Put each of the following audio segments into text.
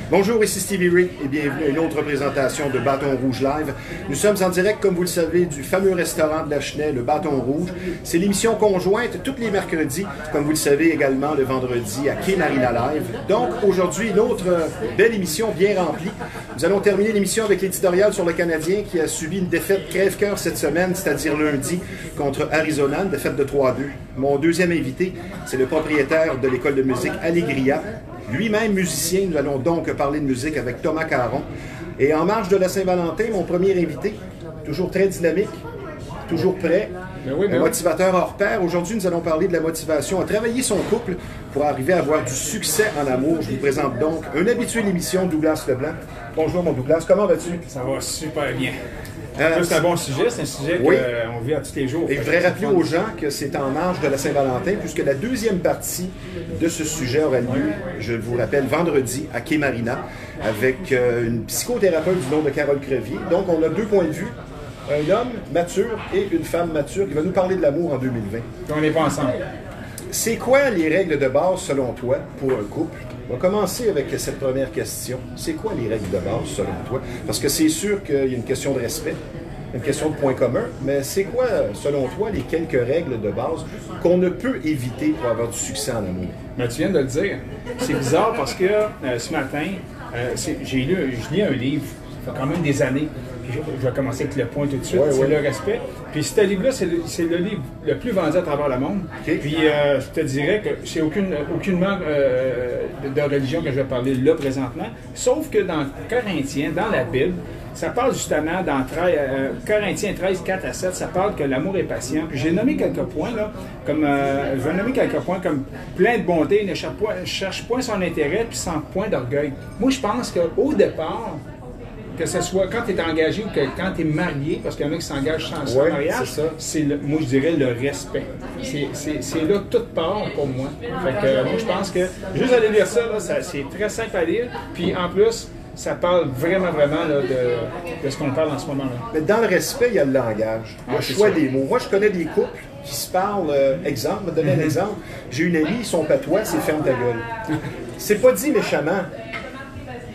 Bonjour, ici Stevie Ray et bienvenue à une autre présentation de Bâton Rouge Live. Nous sommes en direct, comme vous le savez, du fameux restaurant de la Chenay, le Bâton Rouge. C'est l'émission conjointe tous les mercredis, comme vous le savez également le vendredi à Quai Marina Live. Donc aujourd'hui, une autre belle émission bien remplie. Nous allons terminer l'émission avec l'éditorial sur le Canadien qui a subi une défaite crève-cœur cette semaine, c'est-à-dire lundi, contre Arizona, une défaite de 3-2. Mon deuxième invité, c'est le propriétaire de l'école de musique Allegria. Lui-même musicien, nous allons donc parler de musique avec Thomas Caron. Et en marge de la Saint-Valentin, mon premier invité, toujours très dynamique, toujours prêt, un motivateur hors pair. Aujourd'hui, nous allons parler de la motivation à travailler son couple pour arriver à avoir du succès en amour. Je vous présente donc un habitué de l'émission, Douglas Leblanc. Bonjour mon Douglas, comment vas-tu? Ça va super bien. C'est un bon sujet, c'est un sujet qu'on vit à tous les jours. Et je voudrais rappeler aux gens que c'est en marge de la Saint-Valentin, puisque la deuxième partie de ce sujet aura lieu, je vous rappelle, vendredi à Quai Marina, avec une psychothérapeute du nom de Carole Crevier. Donc, on a deux points de vue. Un homme mature et une femme mature qui va nous parler de l'amour en 2020. Puis on n'est pas ensemble. C'est quoi les règles de base, selon toi, pour un couple? On va commencer avec cette première question. C'est quoi les règles de base, selon toi? Parce que c'est sûr qu'il y a une question de respect, une question de point commun, mais c'est quoi, selon toi, les quelques règles de base qu'on ne peut éviter pour avoir du succès en amour? Mais tu viens de le dire. C'est bizarre parce que ce matin, je lis un livre, ça fait quand même des années. Puis je vais commencer avec le point tout de suite, c'est le respect. Puis ce livre-là, c'est le livre le plus vendu à travers le monde. Okay. Puis je te dirais que c'est aucunement de religion que je vais parler là présentement, sauf que dans Corinthiens, dans la Bible, ça parle justement dans Corinthiens 13, 4 à 7, ça parle que l'amour est patient. Puis j'ai nommé quelques points, là, comme je vais nommer quelques points comme plein de bonté, ne cherche point son intérêt, puis sans point d'orgueil. Moi, je pense qu'au départ, que ce soit quand tu es engagé ou que quand tu es marié, parce qu'il y en a qui s'engagent sans mariage, moi je dirais le respect. C'est là que tout part pour moi. Fait que moi je pense que juste aller lire ça, c'est très simple à lire. Puis en plus, ça parle vraiment là, de ce qu'on parle en ce moment-là. Mais dans le respect, il y a le langage, le choix des mots. Moi je connais des couples qui se parlent, exemple, je vais te donner un exemple. J'ai une amie, son patois, c'est ferme ta gueule. C'est pas dit méchamment.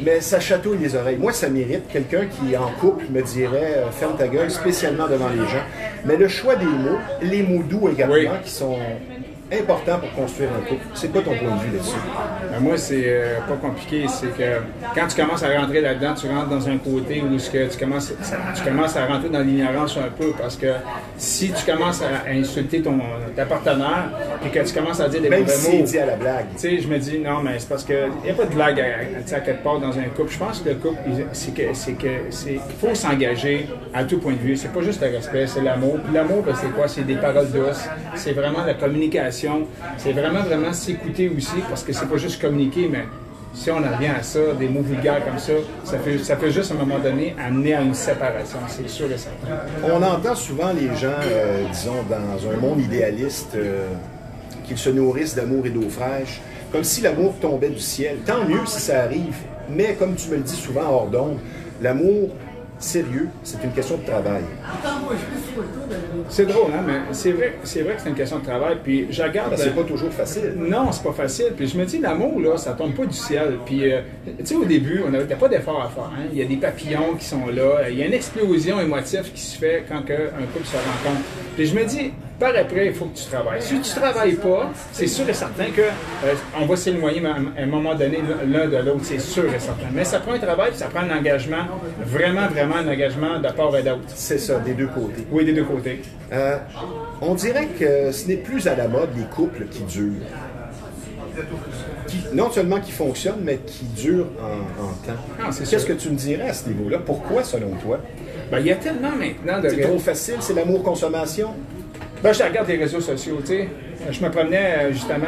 Mais ça chatouille les oreilles. Moi, ça mérite. Quelqu'un qui, en couple, me dirait « ferme ta gueule », spécialement devant les gens. Mais le choix des mots, les mots doux également, qui sont importants pour construire un couple. C'est quoi ton point de vue là-dessus? Moi, c'est pas compliqué. C'est que quand tu commences à rentrer là-dedans, tu rentres dans un côté où tu commences à rentrer dans l'ignorance un peu. Parce que si tu commences à insulter ta partenaire et que tu commences à dire des mauvais mots... Même s'il dit à la blague. Tu sais, je me dis, non, mais c'est parce qu'il n'y a pas de blague à quelque part dans un couple. Je pense que le couple, il faut s'engager à tout point de vue. C'est pas juste le respect, c'est l'amour. Puis l'amour, ben, c'est quoi? C'est des paroles douces. C'est vraiment la communication. C'est vraiment s'écouter aussi, parce que c'est pas juste communiquer, mais si on en revient à ça, des mots vulgaires comme ça, ça peut juste à un moment donné amener à une séparation, c'est sûr et certain. On entend souvent les gens, disons, dans un monde idéaliste, qu'ils se nourrissent d'amour et d'eau fraîche, comme si l'amour tombait du ciel. Tant mieux si ça arrive, mais comme tu me le dis souvent hors d'onde, l'amour sérieux, c'est une question de travail. C'est drôle, hein, mais c'est vrai que c'est une question de travail. Puis je regarde. C'est pas toujours facile. Non, c'est pas facile. Puis je me dis, l'amour, là, ça tombe pas du ciel. Puis, tu sais, au début, on n'avait pas d'effort à faire. Hein? Il y a des papillons qui sont là. Il y a une explosion émotive qui se fait quand un couple se rencontre. Puis je me dis, par après, il faut que tu travailles. Si tu ne travailles pas, c'est sûr et certain qu'on va s'éloigner à un moment donné l'un de l'autre, c'est sûr et certain. Mais ça prend un travail, puis ça prend un engagement, vraiment un engagement de part et d'autre. C'est ça, des deux côtés. Oui, des deux côtés. On dirait que ce n'est plus à la mode les couples qui durent. Non seulement qui fonctionnent, mais qui durent en temps. Qu'est-ce que tu me dirais à ce niveau-là? Pourquoi, selon toi? Ben, il y a tellement maintenant de... C'est trop facile, c'est l'amour-consommation? Ben, je regarde les réseaux sociaux, tu sais. Je me promenais justement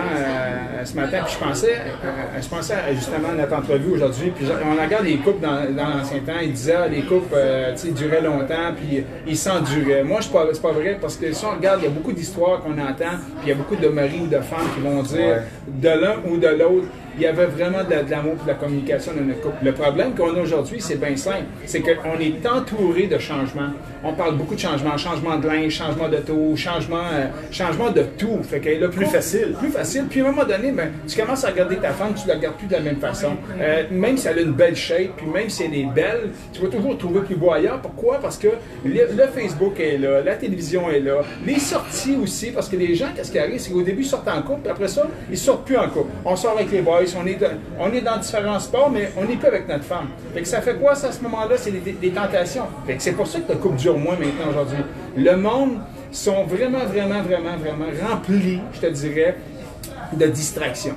ce matin, puis je pensais justement à notre entrevue aujourd'hui, puis on regarde les couples dans l'ancien temps, ils disaient les couples duraient longtemps, puis ils s'enduraient. Moi, c'est pas vrai, parce que si on regarde, il y a beaucoup d'histoires qu'on entend, puis il y a beaucoup de maris ou de femmes qui vont dire de l'un ou de l'autre, il y avait vraiment de l'amour et de la communication dans notre couple. Le problème qu'on a aujourd'hui, c'est bien simple. C'est qu'on est entouré de changements. On parle beaucoup de changements. Changement de linge, changement d'auto, changement de tout. Fait que le plus facile. Plus facile. Puis à un moment donné, ben, tu commences à regarder ta femme, tu ne la regardes plus de la même façon. Même si elle a une belle shape, puis même si elle est belle, tu vas toujours trouver plus beau ailleurs. Pourquoi? Parce que le Facebook est là, la télévision est là, les sorties aussi, parce que les gens, qu'est-ce qui arrive, c'est qu'au début, ils sortent en couple, puis après ça, ils ne sortent plus en couple. On sort avec les boys, on est dans différents sports, mais on n'est plus avec notre femme. Fait que ça fait quoi, ça, à ce moment-là? C'est des tentations. Fait que c'est pour ça que le couple dure moins maintenant, aujourd'hui. Le monde sont vraiment remplis, je te dirais, de distractions.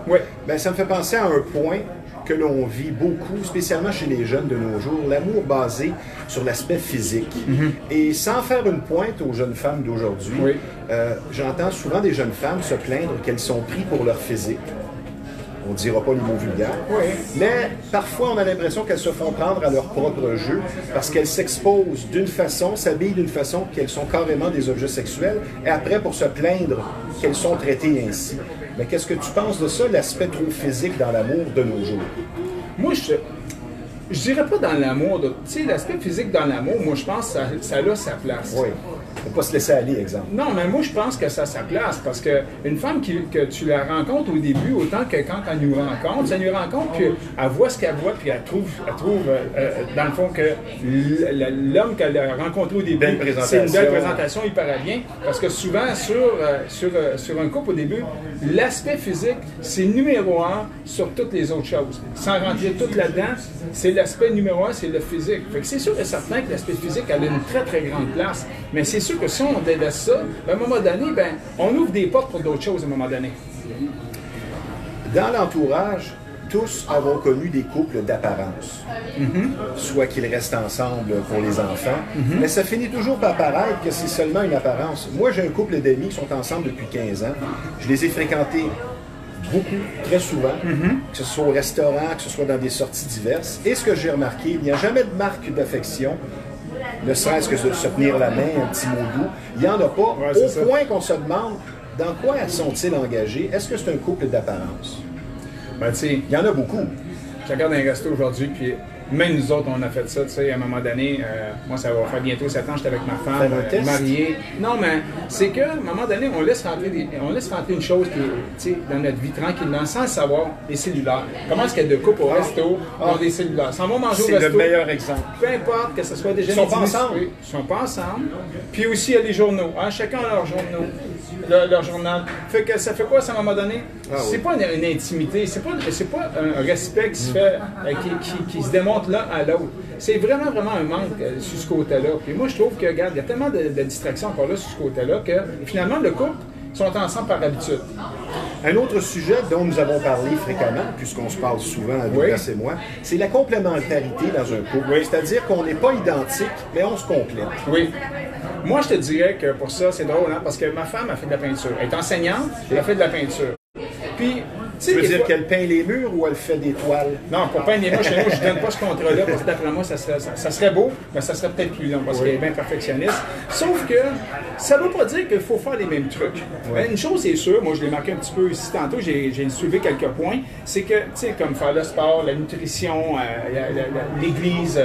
Oui. Bien, ça me fait penser à un point que l'on vit beaucoup, spécialement chez les jeunes de nos jours, l'amour basé sur l'aspect physique. Et sans faire une pointe aux jeunes femmes d'aujourd'hui, j'entends souvent des jeunes femmes se plaindre qu'elles sont prises pour leur physique. On ne dira pas les mots vulgaires, mais parfois on a l'impression qu'elles se font prendre à leur propre jeu parce qu'elles s'exposent d'une façon, s'habillent d'une façon qu'elles sont carrément des objets sexuels, et après pour se plaindre qu'elles sont traitées ainsi. Mais qu'est-ce que tu penses de ça, l'aspect trop physique dans l'amour de nos jours? Moi, je dirais pas dans l'amour. Tu sais, l'aspect physique dans l'amour, moi, je pense que ça a sa place. Oui. Faut pas se laisser aller, exemple. Non, mais moi, je pense que ça a sa place parce qu'une femme que tu la rencontres au début, autant que quand elle nous rencontre, ça nous rencontre qu'elle voit ce qu'elle voit, puis elle trouve dans le fond, que l'homme qu'elle a rencontré au début, c'est une belle présentation, il paraît bien. Parce que souvent, sur un couple au début, l'aspect physique, c'est numéro 1 sur toutes les autres choses. Sans rentrer tout là-dedans, c'est l'aspect numéro 1, c'est le physique. Fait que c'est sûr et certain que l'aspect physique a une très grande place. Mais c'est sûr que si on délaisse ça, à un moment donné, ben, on ouvre des portes pour d'autres choses à un moment donné. Dans l'entourage, tous avons connu des couples d'apparence. Soit qu'ils restent ensemble pour les enfants, mais ça finit toujours par paraître que c'est seulement une apparence. Moi, j'ai un couple d'amis qui sont ensemble depuis 15 ans. Je les ai fréquentés beaucoup, très souvent, que ce soit au restaurant, que ce soit dans des sorties diverses. Et ce que j'ai remarqué, il n'y a jamais de marque d'affection, ne serait-ce que de se tenir la main, un petit mot doux. Il n'y en a pas, au point qu'on se demande dans quoi sont-ils engagés. Est-ce que c'est un couple d'apparence? Ben, tu sais, il y en a beaucoup. Je regarde un resto aujourd'hui, puis même nous autres, on a fait ça, tu sais, à un moment donné, moi, ça va faire bientôt 7 ans, j'étais avec ma femme, mariée. Non, mais c'est qu'à un moment donné, on laisse rentrer une chose qui est, tu sais, dans notre vie tranquillement, sans le savoir, les cellulaires. Comment est-ce qu'il y a deux couples au resto, ils ont des cellulaires? S'en vont manger au resto. C'est le meilleur exemple. Peu importe que ce soit déjà... Ils sont pas ensemble. Ils sont pas ensemble. Puis aussi, il y a les journaux. Hein? Chacun a leur journaux. Leur journal. Fait que ça fait quoi, ça, à un moment donné? C'est pas une intimité, c'est pas un respect qui se fait, qui se démontre l'un à l'autre. C'est vraiment un manque sur ce côté-là. Puis moi, je trouve que, regarde, il y a tellement de distractions encore là sur ce côté-là que finalement, le couple sont ensemble par habitude. Un autre sujet dont nous avons parlé fréquemment, puisqu'on se parle souvent, Douglas et moi, c'est la complémentarité dans un couple. C'est-à-dire qu'on n'est pas identique, mais on se complète. Oui. Moi, je te dirais que pour ça, c'est drôle, hein, parce que ma femme a fait de la peinture. Elle est enseignante, elle a fait de la peinture. Puis, tu veux dire qu'elle peint les murs ou elle fait des toiles? Non, pour peindre les murs, chez nous, je ne donne pas ce contrat-là, parce que d'après moi, ça serait beau, mais ça serait peut-être plus long, parce qu'elle est bien perfectionniste. Sauf que ça ne veut pas dire qu'il faut faire les mêmes trucs. Une chose est sûre, moi je l'ai marqué un petit peu ici tantôt, j'ai soulevé quelques points, c'est que, tu sais, comme faire le sport, la nutrition, l'église,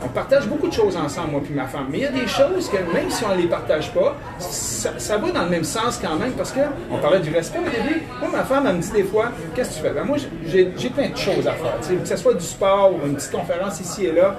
on partage beaucoup de choses ensemble, moi et ma femme. Mais il y a des choses que, même si on ne les partage pas, ça va dans le même sens quand même, parce qu'on parlait du respect au début. Moi, ma femme, elle me dit des fois, qu'est-ce que tu fais? Ben, moi, j'ai plein de choses à faire. Que ce soit du sport ou une petite conférence ici et là.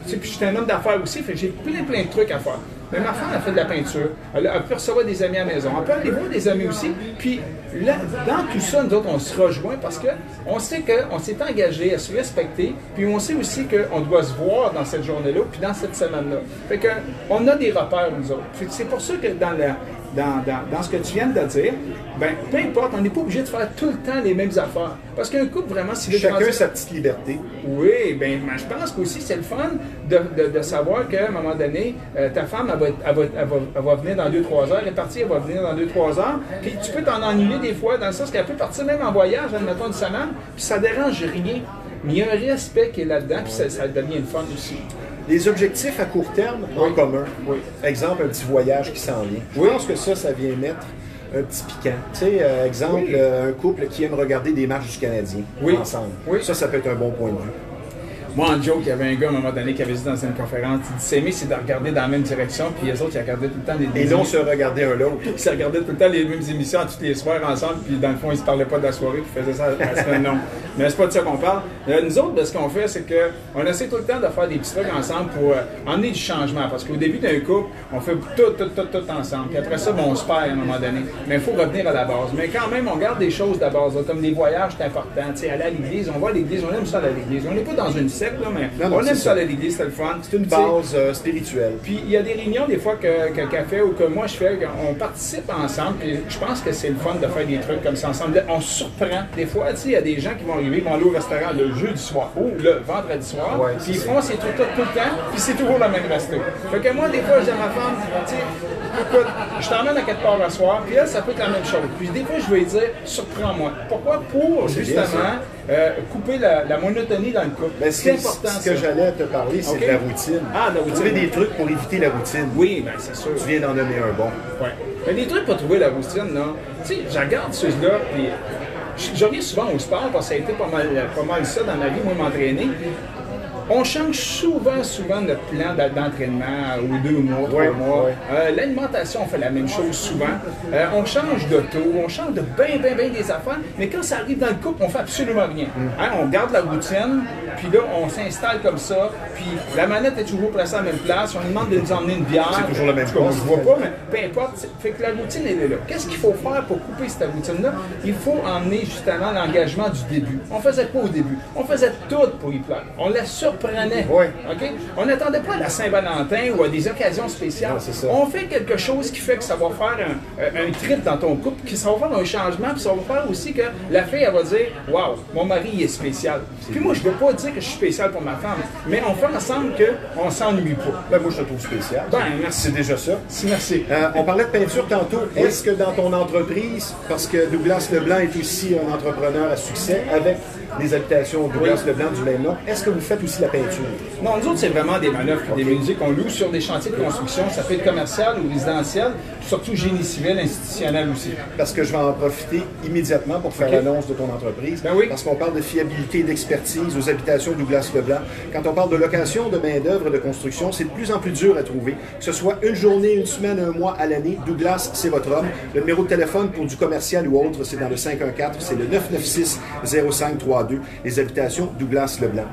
Puis je suis un homme d'affaires aussi, fait que j'ai plein de trucs à faire. Mais ma femme a fait de la peinture, elle peut recevoir des amis à la maison, elle peut aller voir des amis aussi. Puis là, dans tout ça, nous autres, on se rejoint parce qu'on sait qu'on s'est engagé à se respecter, puis on sait aussi qu'on doit se voir dans cette journée-là, puis dans cette semaine-là. Fait qu'on a des repères, nous autres. C'est pour ça que dans ce que tu viens de dire, ben, peu importe, on n'est pas obligé de faire tout le temps les mêmes affaires. Parce qu'un couple, vraiment, si chacun sa petite liberté. Oui, bien, je pense qu'aussi, c'est le fun de savoir qu'à un moment donné, ta femme, elle va venir dans 2-3 heures, elle est partie, elle va venir dans 2-3 heures, puis tu peux t'en ennuyer des fois, dans le sens qu'elle peut partir même en voyage, admettons une semaine, puis ça dérange rien. Mais il y a un respect qui est là-dedans, puis ça devient le fun aussi. Les objectifs à court terme en commun. Exemple, un petit voyage qui s'en vient. Je pense que ça vient mettre un petit piquant. Tu sais, exemple, un couple qui aime regarder des matchs du Canadien ensemble. Oui. Ça peut être un bon point de vue. Moi, en joke, il y avait un gars à un moment donné qui avait dit dans une conférence, il dit s'aimer, c'est de regarder dans la même direction, puis les autres, ils regardaient tout le temps les mêmes émissions. Et non se regarder un l'autre. Ils se regardaient tout le temps les mêmes émissions tous les soirs ensemble, puis dans le fond, ils se parlaient pas de la soirée, puis ils faisaient ça à la semaine longue. Mais c'est pas de ça qu'on parle. Nous autres, ce qu'on fait, c'est qu'on essaie tout le temps de faire des petits trucs ensemble pour emmener du changement. Parce qu'au début d'un couple, on fait tout ensemble. Puis après ça, on se perd à un moment donné. Mais il faut revenir à la base. Mais quand même, on garde des choses de la base. Là, comme les voyages, c'est important. T'sais, aller à l'église, on va à l'église, on aime ça à l'église. On n'est pas dans une secte, là, mais on aime ça à l'église, c'est le fun. C'est une base spirituelle. Puis il y a des réunions des fois qu'elle fait ou que moi je fais, on participe ensemble. Puis je pense que c'est le fun de faire des trucs comme ça ensemble. Là, on se surprend. Des fois, il y a des gens qui vont arriver, ils vont aller au restaurant le jeudi soir ou le vendredi soir. Ouais, puis ils font ces trucs-là tout le temps, puis c'est toujours le même resto. Fait que moi, des fois, je dis à ma femme, tu sais, écoute, je t'emmène à quelque part le soir, puis elle, ça peut être la même chose. Puis des fois, je vais lui dire, surprends-moi. Pourquoi? Pour justement couper la monotonie dans le couple. Ben, c'est important. Ce que j'allais te parler, c'est de la routine. Ah, la routine. Trouver des trucs pour éviter la routine. Oui, bien, c'est sûr. Tu viens d'en nommer un bon. Oui. Mais des trucs pour trouver la routine, là. Tu sais, je regarde ceux-là, puis je reviens souvent au sport parce que ça a été pas mal ça dans ma vie, moi, m'entraîner. On change souvent notre plan d'entraînement aux 2 mois, 3 mois. L'alimentation, on fait la même chose souvent. On change d'auto, on change de bien des affaires, mais quand ça arrive dans le couple, on fait absolument rien. Hein, on garde la routine, puis là, on s'installe comme ça, puis la manette est toujours placée à la même place, on nous demande de nous emmener une bière. C'est toujours la même chose. Je vois pas, mais peu importe. Fait que la routine, elle est là. Qu'est-ce qu'il faut faire pour couper cette routine-là? Il faut emmener justement l'engagement du début. On faisait pas au début. On faisait tout pour y plaire. On la surprenait. Oui. Okay? On n'attendait pas à la Saint-Valentin ou à des occasions spéciales. Non, on fait quelque chose qui fait que ça va faire un trip dans ton couple, que ça va faire un changement, puis ça va faire aussi que la fille, elle va dire « Wow, mon mari, il est spécial. » Puis moi, je ne veux pas dire que je suis spécial pour ma femme, mais on fait ensemble qu'on ne s'ennuie pas. Ben, moi, je te trouve spécial. Ben, merci. C'est déjà ça. Merci. On parlait de peinture tantôt. Oui. Est-ce que dans ton entreprise, parce que Douglas Leblanc est aussi un entrepreneur à succès avec les habitations Douglas Leblanc du même nom, est-ce que vous faites aussi la peinture? Non, nous autres, c'est vraiment des manœuvres et des musiques qu'on loue sur des chantiers de construction. Ça peut être commercial ou résidentiel, surtout génie civil, institutionnel aussi. Parce que je vais en profiter immédiatement pour faire l'annonce de ton entreprise. Ben oui. Parce qu'on parle de fiabilité et d'expertise aux habitations Douglas Leblanc. Quand on parle de location de main-d'œuvre de construction, c'est de plus en plus dur à trouver. Que ce soit une journée, une semaine, un mois à l'année, Douglas, c'est votre homme. Le numéro de téléphone pour du commercial ou autre, c'est dans le 514, c'est le 996-0532. Les habitations Douglas Leblanc.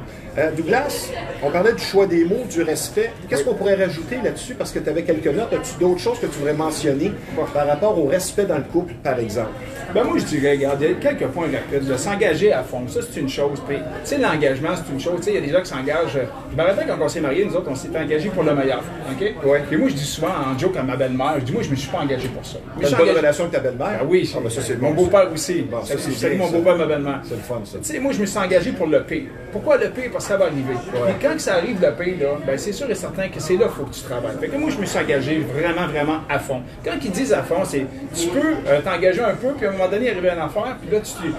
Douglas, on parlait du choix des mots, du respect. Qu'est-ce qu'on pourrait rajouter là-dessus? Parce que tu avais quelques notes. As-tu d'autres choses que tu voudrais mentionner par rapport au respect dans le couple, par exemple? Ben moi, je dirais, regarde, il y a quelques points rapides. De s'engager à fond, ça, c'est une chose. Puis, tu sais, l'engagement, c'est une chose. Tu sais, il y a des gens qui s'engagent. Je me rappelle quand on s'est mariés, nous autres, on s'est engagés pour le meilleur. OK? Ouais. Et moi, je dis souvent en joke à ma belle-mère, je dis, moi, je me suis pas engagé pour ça. Tu as une bonne relation avec ta belle-mère? Ah oui, ben ça, c'est mon bon, beau-père aussi. Bon, c'est mon beau-père et ma belle-mère. C'est le fun, ça. Tu sais, moi, je me suis engagé pour le pire. Pourquoi le pire? Parce que ça va arriver. Et quand ça arrive, le pire, là, ben, c'est sûr et certain que c'est là qu'il faut que tu travailles. Fait que moi, je me suis engagé vraiment à fond. Quand ils disent à fond, c'est tu peux t'engager un peu, puis à un moment donné, arriver à une affaire, puis là, tu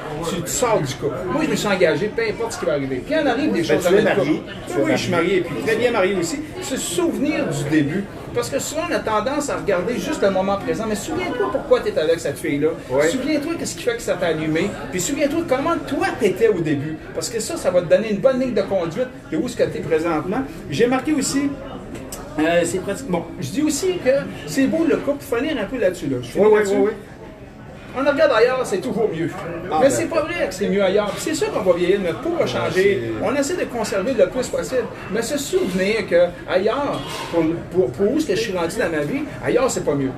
sors du couple. Moi, je me suis engagé, peu importe ce qui va arriver. Puis il en arrive des choses tu es marié. Oui, je suis marié, puis très bien marié aussi. Se souvenir du début. Parce que souvent, on a tendance à regarder juste le moment présent. Mais souviens-toi pourquoi tu es avec cette fille-là. Ouais. Souviens-toi qu'est-ce qui fait que ça t'a allumé. Puis souviens-toi comment toi tu étais au début. Parce que ça va te donner une bonne ligne de conduite de où est-ce que tu es présentement. J'ai marqué aussi. C'est pratique. Bon, je dis aussi que c'est beau le couple. Il faut finir un peu là-dessus. Oui. On regarde ailleurs, c'est toujours mieux. Mais c'est pas vrai que c'est mieux ailleurs. C'est sûr qu'on va vieillir, notre peau va changer. On essaie de conserver le plus possible. Mais se souvenir qu'ailleurs, pour où est-ce que je suis rendu dans ma vie, ailleurs, c'est pas mieux.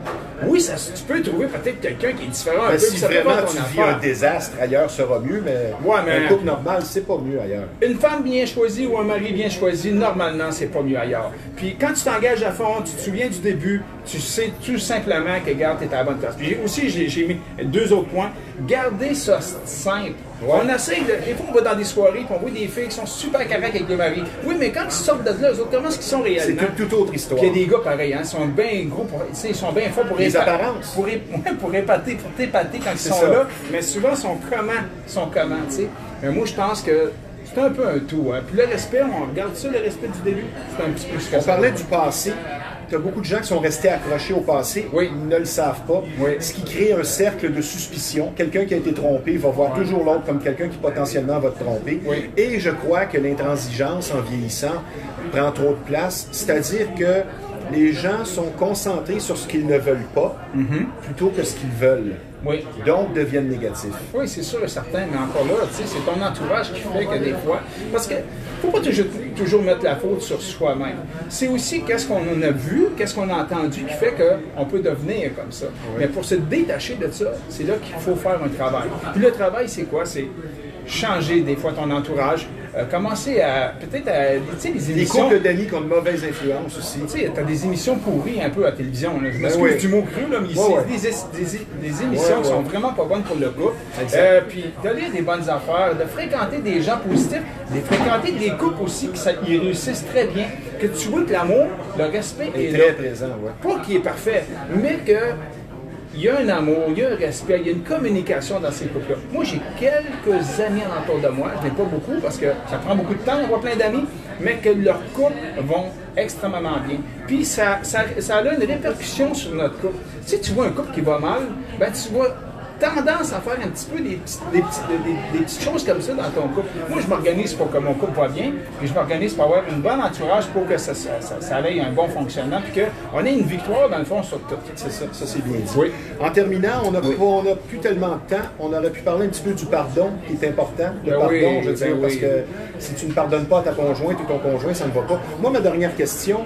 Oui, tu peux trouver peut-être quelqu'un qui est différent un peu. Si vraiment tu vis un désastre, ailleurs sera mieux, mais un couple normal, c'est pas mieux ailleurs. Une femme bien choisie ou un mari bien choisi, normalement, c'est pas mieux ailleurs. Puis quand tu t'engages à fond, tu te souviens du début, tu sais tout simplement que, regarde, tu es à la bonne place. Puis aussi, j'ai mis 2 autres points. Gardez ça simple. Ouais. On essaye, des fois on va dans des soirées et on voit des filles qui sont super correctes avec le mari. Oui, mais quand ils sortent de là, eux autres, comment est-ce qu'ils sont réellement? C'est une toute autre histoire. Puis il y a des gars pareils, hein, ils sont bien gros, ils sont bien forts pour les apparences. Pour épater quand ils sont là. Mais souvent, ils sont comment, tu sais. Mais moi, je pense que c'est un peu un tout. Hein. Puis le respect, on regarde ça, le respect du début, c'est un petit peu ce que on parlait du passé. tu as beaucoup de gens qui sont restés accrochés au passé, ils ne le savent pas, ce qui crée un cercle de suspicion. Quelqu'un qui a été trompé va voir toujours l'autre comme quelqu'un qui potentiellement va te tromper. Et je crois que l'intransigeance, en vieillissant, prend trop de place, c'est-à-dire que les gens sont concentrés sur ce qu'ils ne veulent pas plutôt que ce qu'ils veulent. Donc deviennent négatifs. Oui, c'est sûr et certain, mais encore là, c'est ton entourage qui fait que des fois... Parce que faut pas toujours mettre la faute sur soi-même. C'est aussi qu'est-ce qu'on a vu, qu'est-ce qu'on a entendu qui fait qu'on peut devenir comme ça. Mais pour se détacher de ça, c'est là qu'il faut faire un travail. Puis le travail, c'est quoi? C'est changer des fois ton entourage, commencer à peut-être à... Tu sais, les émissions... Les couples d'amis qui ont de mauvaises influences aussi. Tu sais, t'as des émissions pourries un peu à la télévision. Là. Je m'excuse du mot cru, là, mais des émissions qui sont vraiment pas bonnes pour le couple. Puis de lire des bonnes affaires, de fréquenter des gens positifs, de fréquenter des couples aussi qui réussissent très bien. Que tu vois que l'amour, le respect est très là. Présent, Pas qu'il est parfait, mais que il y a un amour, il y a un respect, il y a une communication dans ces couples-là. Moi, j'ai quelques amis autour de moi, je n'ai pas beaucoup parce que ça prend beaucoup de temps, on voit plein d'amis, mais que leurs couples vont extrêmement bien. Puis ça a une répercussion sur notre couple. Si tu vois un couple qui va mal, ben tu vois tendance à faire un petit peu des petites choses comme ça dans ton couple. Moi, je m'organise pour que mon couple va bien, puis je m'organise pour avoir une bonne entourage pour que ça ait un bon fonctionnement, puis qu'on ait une victoire, dans le fond, sur tout. C'est ça, ça c'est bien dit. En terminant, on n'a plus tellement de temps. On aurait pu parler un petit peu du pardon, qui est important. Le pardon, je veux dire, parce que si tu ne pardonnes pas à ta conjointe ou ton conjoint, ça ne va pas. Moi, ma dernière question,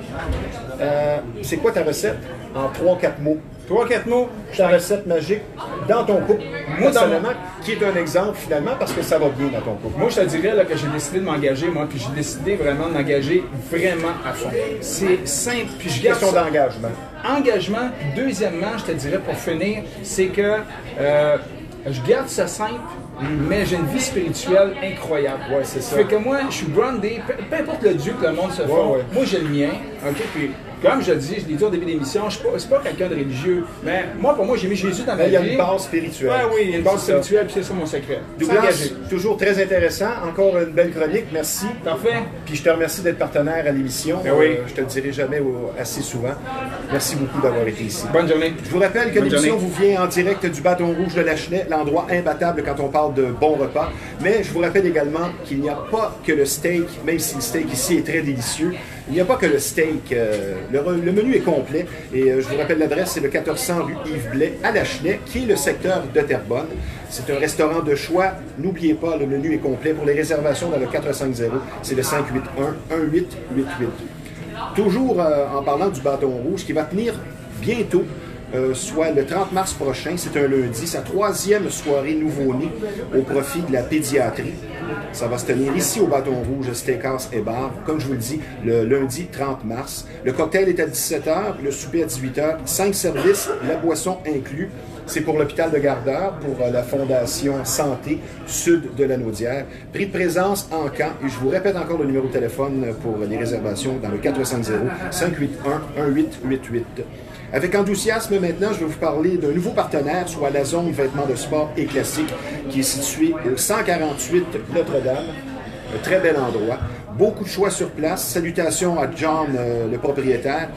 c'est quoi ta recette en 3-4 mots? 3-4 mots. Ta recette magique dans ton couple, personnellement, qui est un exemple finalement parce que ça va bien dans ton couple. Moi, je te dirais là, que j'ai décidé de m'engager, moi, puis j'ai décidé vraiment de m'engager vraiment à fond. C'est simple, puis je garde question d'engagement. Engagement, puis deuxièmement, je te dirais pour finir, c'est que je garde ça simple, mais j'ai une vie spirituelle incroyable. Ouais, c'est ça. Fait que moi, je suis brandé, peu importe le Dieu que le monde se fait, moi j'ai le mien, ok, puis comme je dis, je l'ai dit au début de l'émission, je ne suis pas quelqu'un de religieux, mais pour moi, j'ai mis Jésus dans ma vie. Il y a une base spirituelle. Oui, il y a une base spirituelle, puis c'est ça mon secret. Douglas, toujours très intéressant. Encore une belle chronique, merci. Parfait. Puis je te remercie d'être partenaire à l'émission. Je te le dirai jamais assez souvent. Merci beaucoup d'avoir été ici. Bonne journée. Je vous rappelle que l'émission vous vient en direct du Bâton Rouge de Lachenay, l'endroit imbattable quand on parle de bons repas. Mais je vous rappelle également qu'il n'y a pas que le steak, même si le steak ici est très délicieux. Il n'y a pas que le steak. Le menu est complet. Et je vous rappelle l'adresse, c'est le 1400 rue Yves Blais à Lachenay, qui est le secteur de Terrebonne. C'est un restaurant de choix. N'oubliez pas, le menu est complet. Pour les réservations dans le 450, c'est le 581-1888. Toujours en parlant du Bâton Rouge, qui va tenir bientôt, soit le 30 mars prochain, c'est un lundi, sa 3e soirée nouveau-né au profit de la pédiatrie. Ça va se tenir ici au Bâton Rouge, Steakhouse et Bar, comme je vous le dis, le lundi 30 mars. Le cocktail est à 17h, le souper à 18h, 5 services, la boisson inclus. C'est pour l'hôpital de Gardeur, pour la Fondation Santé Sud de la Naudière. Prix de présence en camp. Et je vous répète encore le numéro de téléphone pour les réservations dans le 450-581-1888. Avec enthousiasme, maintenant, je vais vous parler d'un nouveau partenaire, soit la zone vêtements de sport et classiques, qui est située au 148 Notre-Dame. Un très bel endroit. Beaucoup de choix sur place. Salutations à John, le propriétaire.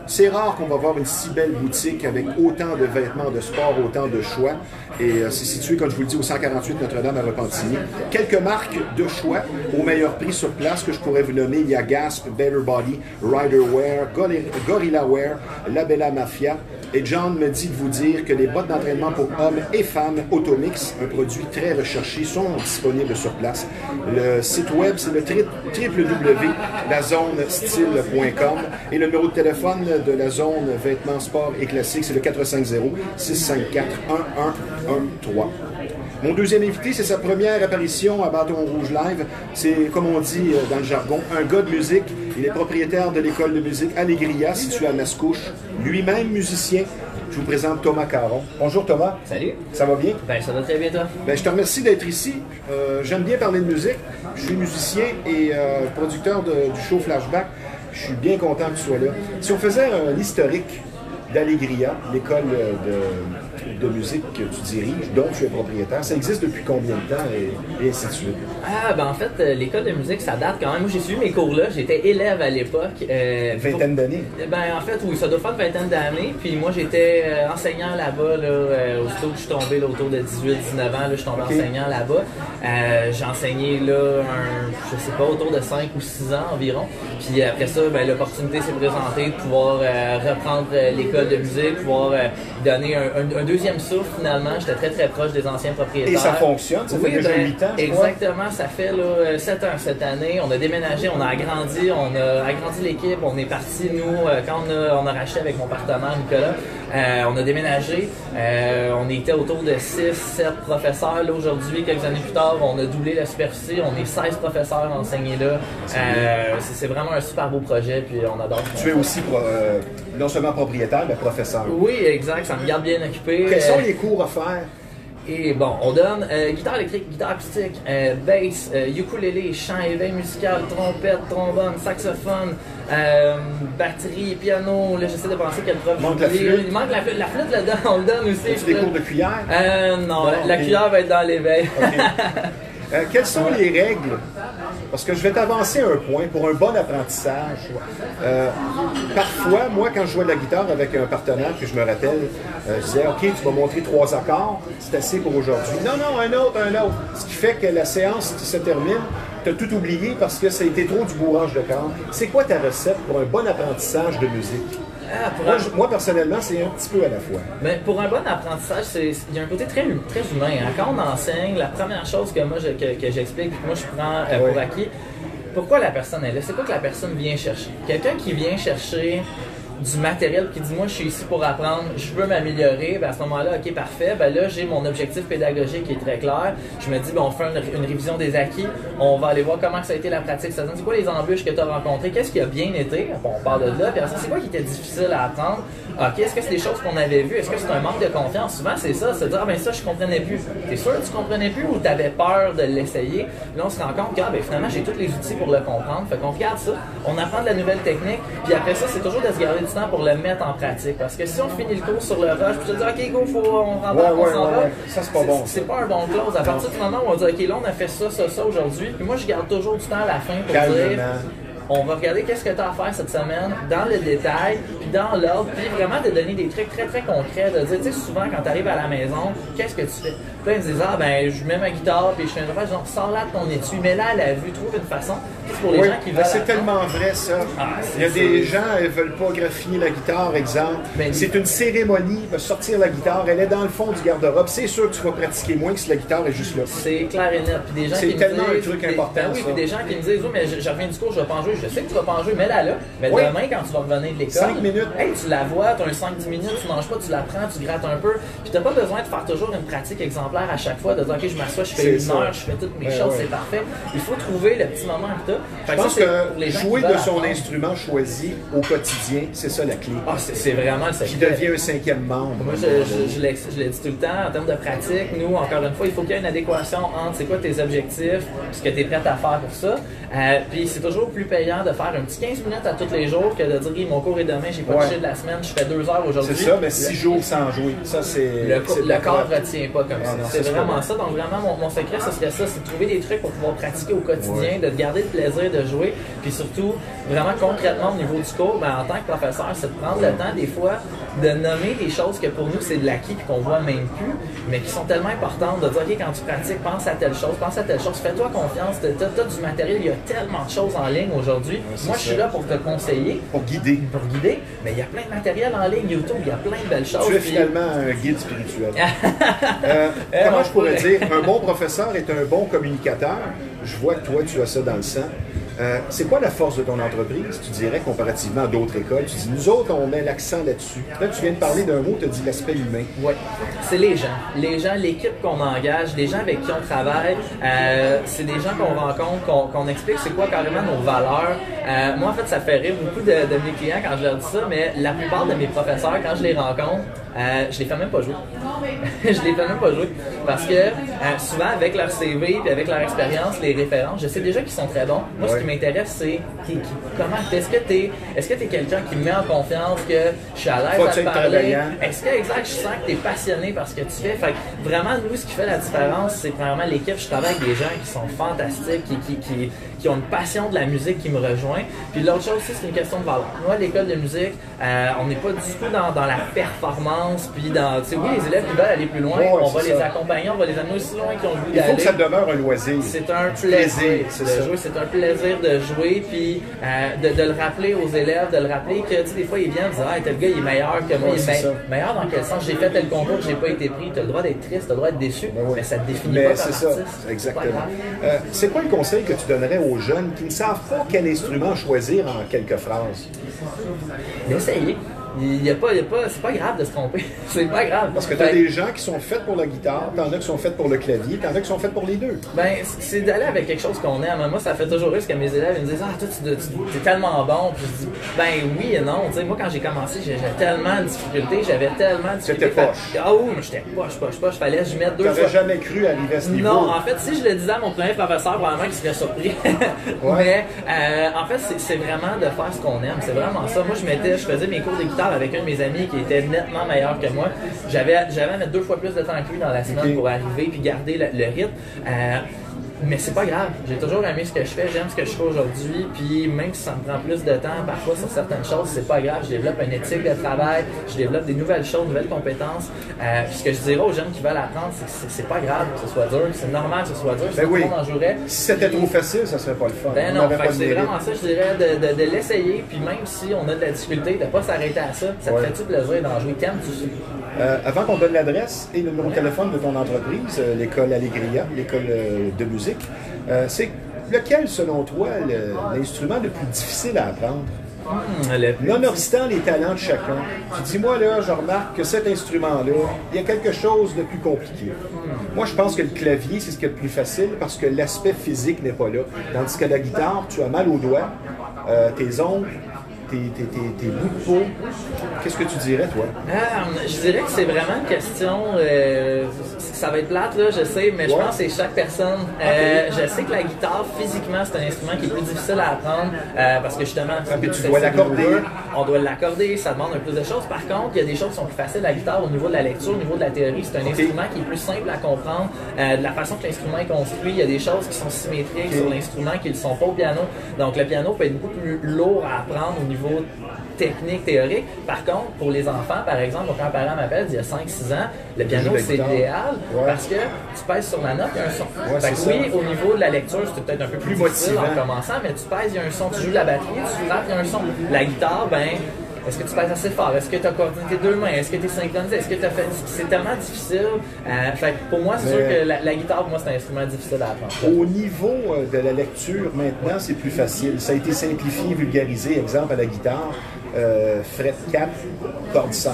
C'est rare qu'on va voir une si belle boutique avec autant de vêtements de sport, autant de choix. Et c'est situé, comme je vous le dis, au 148 Notre-Dame à Repentigny. Quelques marques de choix au meilleur prix sur place que je pourrais vous nommer. Il y a Gasp, Better Body, Rider Wear, Gorilla Wear, La Bella Mafia. Et John me dit de vous dire que les bottes d'entraînement pour hommes et femmes Automix, un produit très recherché, sont disponibles sur place. Le site web, c'est le www.lazonestyle.com et le numéro de téléphone de la zone vêtements, sport et classiques, c'est le 450-654-1113. Mon deuxième invité, c'est sa première apparition à Bâton Rouge Live. C'est, comme on dit dans le jargon, un gars de musique. Il est propriétaire de l'école de musique Allégria, située à Mascouche. Lui-même musicien. Je vous présente Thomas Caron. Bonjour Thomas. Salut. Ça va bien? Ben ça va très bien toi. Ben, je te remercie d'être ici. J'aime bien parler de musique. Je suis musicien et producteur du show Flashback. Je suis bien content que tu sois là. Si on faisait un historique d'Allégria, l'école de musique que tu diriges, dont tu es propriétaire. Ça existe depuis combien de temps et ainsi de suite? Ah, ben en fait, l'école de musique, ça date quand même. Moi, j'ai suivi mes cours là. J'étais élève à l'époque. Une vingtaine d'années? Ben en fait, oui, ça doit faire une vingtaine d'années. Puis moi, j'étais enseignant là-bas, aussitôt que je suis tombé là, autour de 18-19 ans, là, je suis tombé enseignant là-bas. J'ai enseigné là, je sais pas, autour de 5 ou 6 ans environ. Puis après ça, ben, l'opportunité s'est présentée de pouvoir reprendre l'école de musique, pouvoir donner un deuxième souffle finalement. J'étais très très proche des anciens propriétaires. Et ça fonctionne, ça fait déjà 8 ans, je crois. Exactement, ça fait là, 7 ans cette année. On a déménagé, on a agrandi l'équipe. On est parti, nous, quand on a racheté avec mon partenaire Nicolas, on a déménagé. On était autour de 6-7 professeurs. Là, aujourd'hui, quelques années plus tard, on a doublé la superficie. On est 16 professeurs enseignés là. C'est vraiment un super beau projet, puis on adore. Tu es aussi non seulement propriétaire, mais professeur. Oui, exact. Ça me garde bien occupé. Quels sont les cours offerts? Et bon, on donne guitare électrique, guitare acoustique, bass, ukulélé, chant, éveil musical, trompette, trombone, saxophone, batterie, piano. Là, j'essaie de penser quelle preuve. Il manque la flûte. Il manque la flûte là-dedans, on le donne aussi. As-tu des cours de cuillère? Non, la cuillère va être dans l'éveil. Okay. Quelles sont les règles? Parce que je vais t'avancer un point pour un bon apprentissage. Parfois, moi, quand je jouais de la guitare avec un partenaire que je me rappelle, je disais, OK, tu vas montrer 3 accords, c'est assez pour aujourd'hui. Non, un autre. Ce qui fait que la séance se termine, tu as tout oublié parce que ça a été trop du bourrage de cordes. C'est quoi ta recette pour un bon apprentissage de musique? Moi, personnellement, c'est un petit peu à la fois. Mais pour un bon apprentissage, il y a un côté très humain. Hein. Quand on enseigne, la première chose que moi que j'explique, que moi je prends pour acquis, pourquoi la personne est là? C'est quoi que la personne vient chercher? Quelqu'un qui vient chercher du matériel qui dit moi je suis ici pour apprendre, je veux m'améliorer, ben à ce moment-là, ok parfait, ben là j'ai mon objectif pédagogique qui est très clair, je me dis ben on fait une révision des acquis, on va aller voir comment ça a été la pratique, c'est quoi les embûches que tu as rencontrées, qu'est-ce qui a bien été, bon, on parle de là, puis c'est quoi qui était difficile à apprendre, ok, est-ce que c'est des choses qu'on avait vues, est-ce que c'est un manque de confiance, souvent c'est ça, se dire ah ben ça je comprenais plus, t'es sûr que tu comprenais plus ou t'avais peur de l'essayer, là on se rend compte que ben finalement j'ai tous les outils pour le comprendre, fait qu'on regarde ça, on apprend de la nouvelle technique, puis après ça c'est toujours de se garder du temps pour le mettre en pratique. Parce que si on finit le cours sur le rush, puis je te dis, OK, go, on rembarque, on s'en va. Ça, c'est pas bon. C'est pas un bon close. À partir du moment où on dit, OK, là, on a fait ça aujourd'hui, puis moi, je garde toujours du temps à la fin pour dire, on va regarder qu'est-ce que tu as à faire cette semaine dans le détail, puis dans l'ordre, puis vraiment de donner des trucs très très concrets, de dire, tu sais, souvent quand tu arrives à la maison, qu'est-ce que tu fais? Puis là, ils me disent, ah ben, je mets ma guitare, puis je fais une affaire, genre, sors là de ton étui, mets-la à la vue, trouve une façon. C'est pour les gens qui veulent. C'est tellement vrai, ça. Il y a des gens, ils veulent pas graffiner la guitare, exemple. C'est une cérémonie, il va sortir la guitare, elle est dans le fond du garde-robe. C'est sûr que tu vas pratiquer moins que si la guitare est juste là. C'est clair et net. Puis des gens c'est qui tellement me disent, un truc important. Oui, puis des gens qui me disent, oh, mais je reviens du cours, je vais pas en jouer. Je sais que tu vas pas en jouer, mets-la là. Mais demain, quand tu vas revenir de l'école, 5 minutes. Hey, tu la vois, tu as un 5-10 minutes, tu manges pas, tu la prends, tu grattes un peu. Puis t'as pas besoin de faire toujours une pratique exemplaire à chaque fois, de dire, OK, je m'assois, je fais une heure, je fais toutes mes choses, c'est parfait. Il faut trouver le petit moment que tu as. Je pense que jouer de son instrument choisi au quotidien, c'est ça la clé. Ah, c'est vraiment le secret. Qui devient un 5e membre. Moi, je l'ai dit tout le temps, en termes de pratique, nous, encore une fois, il faut qu'il y ait une adéquation entre c'est quoi tes objectifs, ce que tu es prêt à faire pour ça. Puis c'est toujours plus payant de faire un petit 15 minutes à tous les jours que de dire mon cours est demain, j'ai pas touché de la semaine, je fais 2 heures aujourd'hui. C'est ça, mais 6 jours sans jouer. Ça, le corps ne retient pas comme ça. C'est vraiment ça. Donc vraiment, mon secret, ce serait ça, c'est de trouver des trucs pour pouvoir pratiquer au quotidien, de garder le plaisir de jouer, puis surtout, vraiment concrètement au niveau du cours, ben, en tant que professeur, c'est de prendre le temps des fois de nommer des choses que pour nous c'est de l'acquis et qu'on voit même plus, mais qui sont tellement importantes, de dire ok, quand tu pratiques, pense à telle chose, fais-toi confiance, t'as du matériel, il y a tellement de choses en ligne aujourd'hui. Moi je suis là pour te conseiller, pour guider, mais il y a plein de matériel en ligne, YouTube, il y a plein de belles choses. Tu es finalement un guide spirituel. Comment je pourrais dire, un bon professeur est un bon communicateur. Je vois que toi tu as ça dans le sang. C'est quoi la force de ton entreprise, tu dirais, comparativement à d'autres écoles? Tu dis, nous autres, on met l'accent là-dessus. Là, tu viens de parler d'un mot, tu as dit l'aspect humain. Oui, c'est les gens. Les gens, l'équipe qu'on engage, les gens avec qui on travaille, c'est des gens qu'on rencontre, qu'on explique c'est quoi carrément nos valeurs. Moi, en fait, ça fait rire beaucoup de mes clients quand je leur dis ça, mais la plupart de mes professeurs, quand je les rencontre, je les fais même pas jouer. Je les fais même pas jouer parce que souvent avec leur CV et avec leur expérience, les références, je sais déjà qu'ils sont très bons. Moi, ce qui m'intéresse, c'est comment est-ce que tu es quelqu'un qui me met en confiance, que je suis à l'aise à te parler. Est-ce que je sens que tu es passionné par ce que tu fais. Fait que vraiment, nous, ce qui fait la différence, c'est premièrement l'équipe. Je travaille avec des gens qui sont fantastiques, qui ont une passion de la musique qui me rejoint. Puis l'autre chose aussi, c'est une question de valeur. Moi, à l'école de musique, on n'est pas du tout dans la performance, puis dans, tu sais, oui, les élèves qui veulent aller plus loin, on va les accompagner, on va les amener aussi loin qu'ils ont le goût d'aller. Il faut que ça demeure un loisir. C'est un plaisir de jouer, c'est un plaisir de jouer, puis de le rappeler aux élèves, de le rappeler que, tu sais, des fois, ils viennent dire, ah, tel gars, il est meilleur que moi. Meilleur dans quel sens? J'ai fait tel concours, j'ai pas été pris. Tu as le droit d'être triste, tu as le droit d'être déçu, mais ça te définit pas comme artiste. C'est ça, exactement. C'est quoi le conseil que tu donnerais aux jeunes qui ne savent pas quel instrument choisir en quelques phrases? D'essayer. C'est pas grave de se tromper. C'est pas grave. Parce que tu as des gens qui sont faits pour la guitare, t'en as qui sont faits pour le clavier, t'en as qui sont faits pour les deux. Ben, c'est d'aller avec quelque chose qu'on aime. Moi, ça fait toujours rire parce que mes élèves ils me disent, ah, toi, tu es tellement bon. Puis je dis, ben oui et non. T'sais, moi, quand j'ai commencé, j'avais tellement de difficultés, C'était poche. Ah oui, mais j'étais poche. Fallait que je mette 2 fois. T'aurais jamais cru arriver à ce niveau. Non, en fait, si je le disais à mon premier professeur, probablement qu'il serait surpris. Mais, en fait, c'est vraiment de faire ce qu'on aime. C'est vraiment ça. Moi, je faisais mes cours de guitare avec un de mes amis qui était nettement meilleur que moi. J'avais à mettre 2 fois plus de temps que lui dans la semaine pour arriver puis garder le rythme. Mais c'est pas grave. J'ai toujours aimé ce que je fais, j'aime ce que je fais aujourd'hui, puis même si ça me prend plus de temps, parfois sur certaines choses, c'est pas grave. Je développe une éthique de travail, je développe des nouvelles choses, de nouvelles compétences. Puis ce que je dirais aux jeunes qui veulent apprendre, c'est pas grave que ce soit dur, c'est normal que ce soit dur, tout le monde en jouerait. Si c'était trop facile, ça serait pas le fun. Ben non, c'est vraiment ça, je dirais, de l'essayer, puis même si on a de la difficulté, de pas s'arrêter à ça, ça te fait-tu plaisir d'en jouer? T'aimes-tu? Avant qu'on donne l'adresse et le numéro de téléphone de ton entreprise, l'école Allegria, l'école de musique, c'est lequel, selon toi, l'instrument le plus difficile à apprendre? Nonobstant les talents de chacun, tu dis, moi, là, je remarque que cet instrument-là, il y a quelque chose de plus compliqué. Moi, je pense que le clavier, c'est ce qui est le plus facile parce que l'aspect physique n'est pas là. Tandis que la guitare, tu as mal aux doigts, tes ongles, tes bouts de peau. Qu'est-ce que tu dirais, toi? Je dirais que c'est vraiment une question... ça va être plate, là, je sais, mais je pense que c'est chaque personne. Je sais que la guitare, physiquement, c'est un instrument qui est plus difficile à apprendre parce que justement... tu dois l'accorder. On doit l'accorder, ça demande un plus de choses. Par contre, il y a des choses qui sont plus faciles à la guitare au niveau de la lecture, au niveau de la théorie. C'est un instrument qui est plus simple à comprendre. De la façon que l'instrument est construit, il y a des choses qui sont symétriques sur l'instrument qui ne le sont pas au piano. Donc, le piano peut être beaucoup plus lourd à apprendre au niveau technique, théorique. Par contre, pour les enfants, par exemple, quand un parent m'appelle il y a 5-6 ans, le piano, c'est idéal parce que tu pèses sur la note, il y a un son. Fait que oui, au niveau de la lecture, c'est peut-être un peu plus difficile en commençant, mais tu pèses, il y a un son. Tu joues de la batterie, tu frappes, il y a un son. La guitare, ben, est-ce que tu pèses assez fort? Est-ce que tu as coordonné tes 2 mains? Est-ce que tu es synchronisé? Est-ce que tu as fait... C'est tellement difficile. Fait que pour moi, c'est sûr que la guitare, pour moi, c'est un instrument difficile à apprendre. Au niveau de la lecture, maintenant, c'est plus facile. Ça a été simplifié, vulgarisé. Exemple, à la guitare, fret 4, corde 5.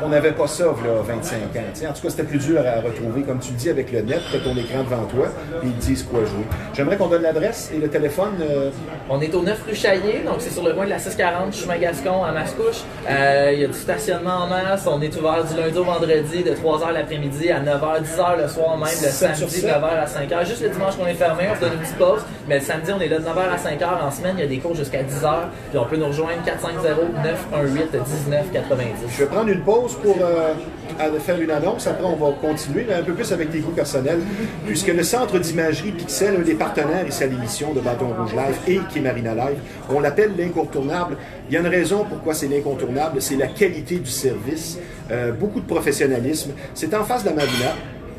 On n'avait pas ça, là, 25 ans. T'sais. En tout cas, c'était plus dur à retrouver. Comme tu le dis, avec le net, tu as ton écran devant toi, et ils te disent quoi jouer. J'aimerais qu'on donne l'adresse et le téléphone. On est au 9 rue Chaillé, donc c'est sur le coin de la 640, Chemin-Gascon, à Mascouche. Il y a du stationnement en masse. On est ouvert du lundi au vendredi, de 3h l'après-midi à 9h, 10h le soir même, le samedi, 9h à 5h. Juste le dimanche qu'on est fermé, on se donne une petite pause. Mais le samedi, on est là de 9h à 5h. En semaine, il y a des cours jusqu'à 10h. Puis on peut nous rejoindre 450-918-1990. Je vais prendre une pause pour faire une annonce. Après, on va continuer un peu plus avec tes goûts personnels, puisque le Centre d'imagerie Pixel, un des partenaires ici à l'émission de Bâton Rouge Live et qui est Marina Live, on l'appelle l'incontournable. Il y a une raison pourquoi c'est l'incontournable, c'est la qualité du service, beaucoup de professionnalisme. C'est en face de la Marina.